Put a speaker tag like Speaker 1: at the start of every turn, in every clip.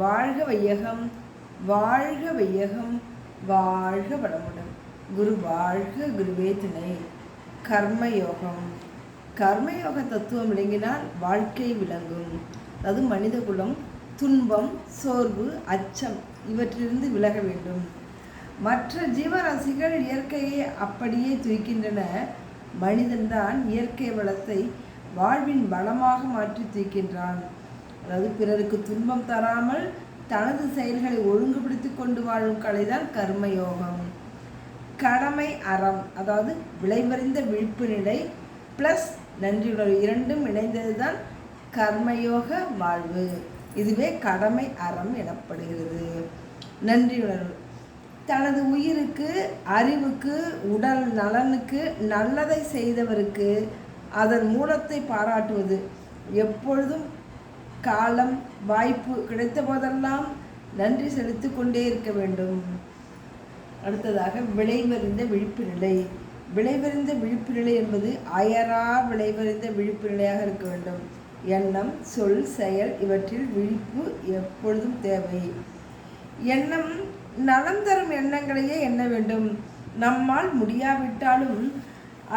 Speaker 1: வாழ்க வையகம், வாழ்க வையகம், வாழ்க வளமுடன். குரு வாழ்க, குருவே துணை. கர்மயோகம். கர்மயோக தத்துவம் விளங்கினால் வாழ்க்கை விளங்கும். அதாவது மனித குலம் துன்பம், சோர்வு, அச்சம் இவற்றிலிருந்து விலக வேண்டும். மற்ற ஜீவராசிகள் இயற்கையை அப்படியே துய்க்கின்றன. மனிதன்தான் இயற்கை வளத்தை வாழ்வின் வளமாக மாற்றி துய்க்கின்றான். அதாவது பிறருக்கு துன்பம் தராமல் தனது செயல்களை ஒழுங்குபடுத்தி கொண்டு வாழும் கலைதான் கர்மயோகம். கடமை அறம், அதாவது விளைவறிந்த விழிப்பு நிலை ப்ளஸ் நன்றியுணர்வு இரண்டும் இணைந்தது தான் கர்மயோக வாழ்வு. இதுவே கடமை அறம் எனப்படுகிறது. நன்றியுணர்வு தனது உயிருக்கு, அறிவுக்கு, உடல் நலனுக்கு நல்லதை செய்தவருக்கு அதன் மூலத்தை பாராட்டுவது. எப்பொழுதும் காலம் வாய்ப்பு கிடைத்த போதெல்லாம் நன்றி செலுத்தி கொண்டே இருக்க வேண்டும். அடுத்ததாக விளைவறிந்த விழிப்பு நிலை. விளைவறிந்த விழிப்பு நிலை என்பது அயரா விளைவறிந்த விழிப்பு நிலையாக இருக்க வேண்டும். எண்ணம், சொல், செயல் இவற்றில் விழிப்பு எப்பொழுதும் தேவை. எண்ணம் நலம் தரும் எண்ணங்களையே எண்ண வேண்டும். நம்மால் முடியாவிட்டாலும்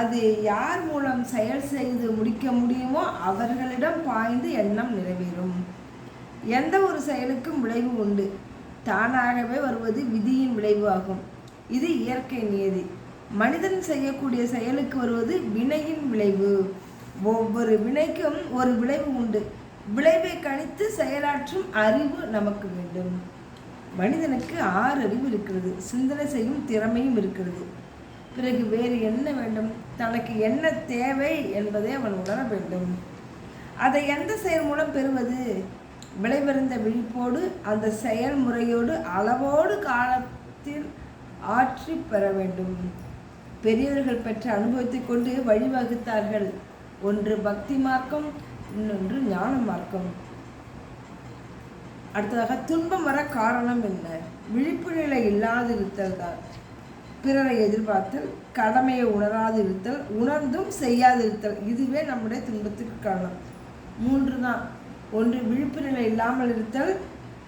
Speaker 1: அது யார் மூலம் செயல் செய்து முடிக்க முடியுமோ அவர்களிடம் பாய்ந்து எண்ணம் நிறைவேறும். எந்த ஒரு செயலுக்கும் விளைவு உண்டு. தானாகவே வருவது விதியின் விளைவு ஆகும். இது இயற்கை நியதி. மனிதன் செய்யக்கூடிய செயலுக்கு வருவது வினையின் விளைவு. ஒவ்வொரு வினைக்கும் ஒரு விளைவு உண்டு. விளைவை கணித்து செயலாற்றும் அறிவு நமக்கு வேண்டும். மனிதனுக்கு 6 அறிவு இருக்கிறது. சிந்தனை செய்யும் திறமையும் இருக்கிறது. பிறகு வேறு என்ன வேண்டும்? தனக்கு என்ன தேவை என்பதை அவன் உணர வேண்டும். அதை எந்த செயல் மூலம் பெறுவது? விளைவறிந்த விழிப்போடு அந்த செயல்முறையோடு அளவோடு காலத்தில் ஆற்றி பெற வேண்டும். பெரியவர்கள் பெற்ற அனுபவத்தை கொண்டு வழிவகுத்தார்கள். ஒன்று பக்தி மார்க்கம், இன்னொன்று ஞான மார்க்கம். அடுத்ததாக துன்பம் வர காரணம் என்ன? விழிப்பு நிலை இல்லாதிருத்தல் தான். பிறரை எதிர்பார்த்தல், கடமையை உணராதிருத்தல், உணர்ந்தும் செய்யாதிருத்தல், இதுவே நம்முடைய துன்பத்துக்கு காரணம். 3 தான். ஒன்று விழிப்பு நிலை இல்லாமல் இருத்தல்,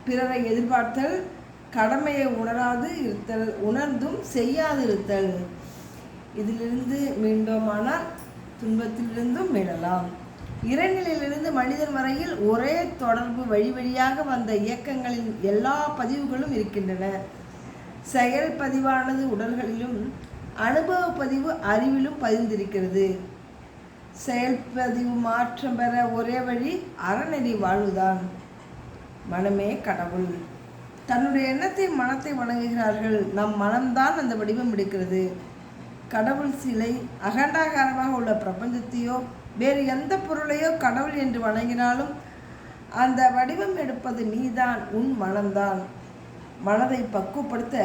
Speaker 1: பிறரை எதிர்பார்த்தல், கடமையை உணராது இருத்தல், உணர்ந்தும் செய்யாதிருத்தல். இதிலிருந்து மீண்டோமானால் துன்பத்திலிருந்தும் மீளலாம். இறைநிலையிலிருந்து மனிதன் வரையில் ஒரே தொடர்பு வழி வழியாக வந்த இயக்கங்களின் எல்லா பதிவுகளும் இருக்கின்றன. செயல் பதிவானது உடல்களிலும், அனுபவ பதிவு அறிவிலும் பதிந்திருக்கிறது. செயல்பதிவு மாற்றம் பெற ஒரே வழி அறநெறி வாழ்வுதான். மனமே கடவுள். தன்னுடைய எண்ணத்தை மனத்தை வணங்குகிறார்கள். நம் மனம்தான் அந்த வடிவம் எடுக்கிறது. கடவுள் சிலை அகண்டாகாரமாக உள்ள பிரபஞ்சத்தையோ வேறு எந்த பொருளையோ கடவுள் என்று வணங்கினாலும் அந்த வடிவம் எடுப்பது நீதான், உன் மனம்தான். மனதை பக்குவப்படுத்த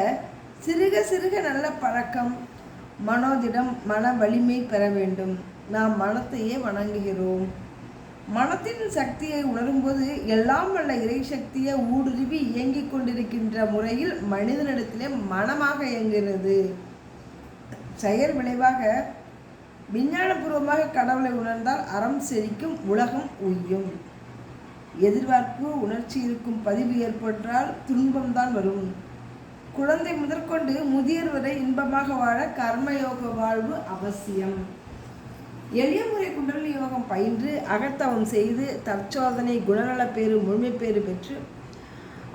Speaker 1: சிறுக சிறுக நல்ல பழக்கம், மனோதிடம், மன வலிமை பெற வேண்டும். நாம் மனத்தையே வணங்குகிறோம். மனத்தின் சக்தியை உணரும்போது எல்லாம் வல்ல இறை சக்தியை ஊடுருவி இயங்கிக் கொண்டிருக்கின்ற முறையில் மனிதனிடத்திலே மனமாக இயங்குகிறது. செயல் விளைவாக விஞ்ஞானபூர்வமாக கடவுளை உணர்ந்தால் அறம் செழிக்கும், உலகம் உய்யும். எதிர்பார்ப்பு உணர்ச்சி இருக்கும் பதிவு ஏற்பட்டால் துன்பம்தான் வரும். குழந்தை முதற்கொண்டு முதியர் வரை இன்பமாக வாழ கர்மயோக வாழ்வு அவசியம். எளிய முறை குண்டலினி யோகம் பயின்று அகத்தவம் செய்து தற்சோதனை, குணநலப்பேறு, முழுமைப்பேறு பெற்று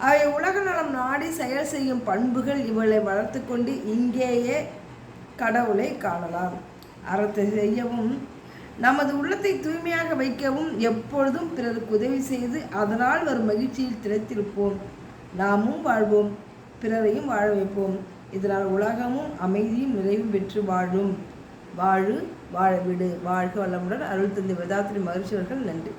Speaker 1: அவை உலக நலம் நாடி செயல் செய்யும் பண்புகள் இவளை வளர்த்து கொண்டு இங்கேயே கடவுளை காணலாம். அறத்தை செய்யவும் நமது உள்ளத்தை தூய்மையாக வைக்கவும் எப்பொழுதும் பிறருக்கு உதவி செய்து அதனால் வரும் மகிழ்ச்சியில் திளைத்திருப்போம். நாமும் வாழ்வோம், பிறரையும் வாழ வைப்போம். இதனால் உலகமும் அமைதியும் நிறைவும் பெற்று வாழும். வாழு வாழ விடு. வாழ்க வளமுடன். அருள் தந்தை வேதாத்திரி மகிழ்ச்சி அவர்கள். நன்றி.